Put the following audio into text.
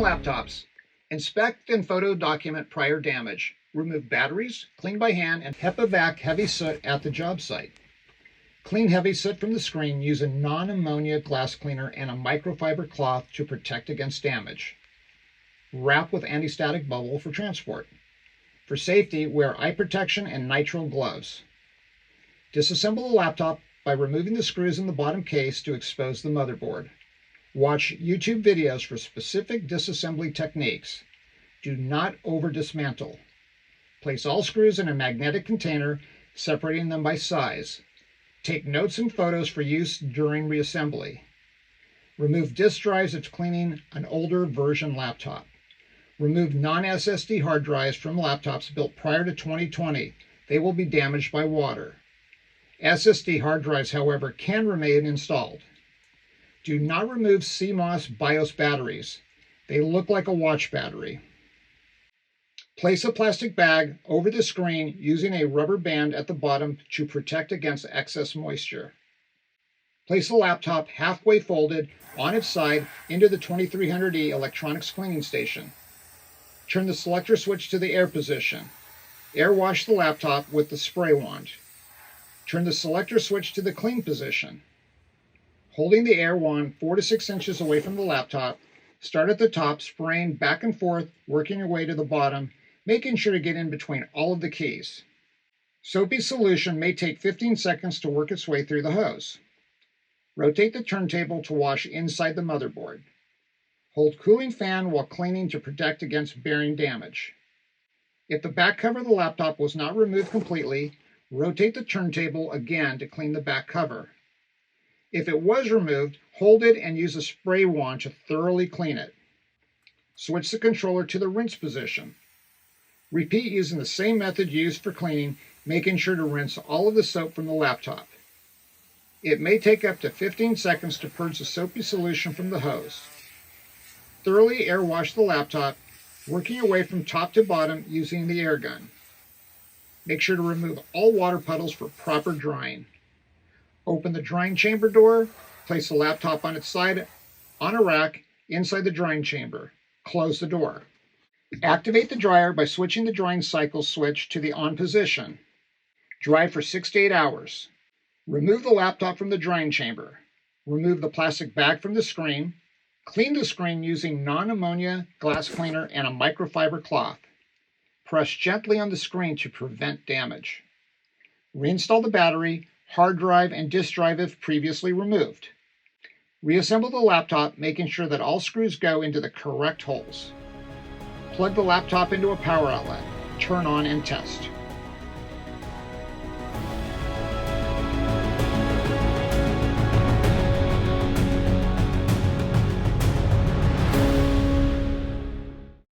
laptops. Inspect and photo document prior damage. Remove batteries, clean by hand, and HEPA-vac heavy soot at the job site. Clean heavy soot from the screen using non-ammonia glass cleaner and a microfiber cloth to protect against damage. Wrap with anti-static bubble for transport. For safety, wear eye protection and nitrile gloves. Disassemble the laptop by removing the screws in the bottom case to expose the motherboard. Watch YouTube videos for specific disassembly techniques. Do not over-dismantle. Place all screws in a magnetic container, separating them by size. Take notes and photos for use during reassembly. Remove disk drives if cleaning an older version laptop. Remove non-SSD hard drives from laptops built prior to 2020. They will be damaged by water. SSD hard drives, however, can remain installed. Do not remove CMOS BIOS batteries. They look like a watch battery. Place a plastic bag over the screen using a rubber band at the bottom to protect against excess moisture. Place the laptop halfway folded on its side into the 2300E electronics cleaning station. Turn the selector switch to the air position. Air wash the laptop with the spray wand. Turn the selector switch to the clean position. Holding the air wand 4 to 6 inches away from the laptop, start at the top, spraying back and forth, working your way to the bottom, making sure to get in between all of the keys. Soapy solution may take 15 seconds to work its way through the hose. Rotate the turntable to wash inside the motherboard. Hold cooling fan while cleaning to protect against bearing damage. If the back cover of the laptop was not removed completely, rotate the turntable again to clean the back cover. If it was removed, hold it and use a spray wand to thoroughly clean it. Switch the controller to the rinse position. Repeat using the same method used for cleaning, making sure to rinse all of the soap from the laptop. It may take up to 15 seconds to purge the soapy solution from the hose. Thoroughly air wash the laptop, working your way from top to bottom using the air gun. Make sure to remove all water puddles for proper drying. Open the drying chamber door, place the laptop on its side on a rack inside the drying chamber. Close the door. Activate the dryer by switching the drying cycle switch to the on position. Dry for 6 to 8 hours. Remove the laptop from the drying chamber. Remove the plastic bag from the screen. Clean the screen using non-ammonia glass cleaner and a microfiber cloth. Press gently on the screen to prevent damage. Reinstall the battery, hard drive, and disk drive if previously removed. Reassemble the laptop, making sure that all screws go into the correct holes. Plug the laptop into a power outlet. Turn on and test.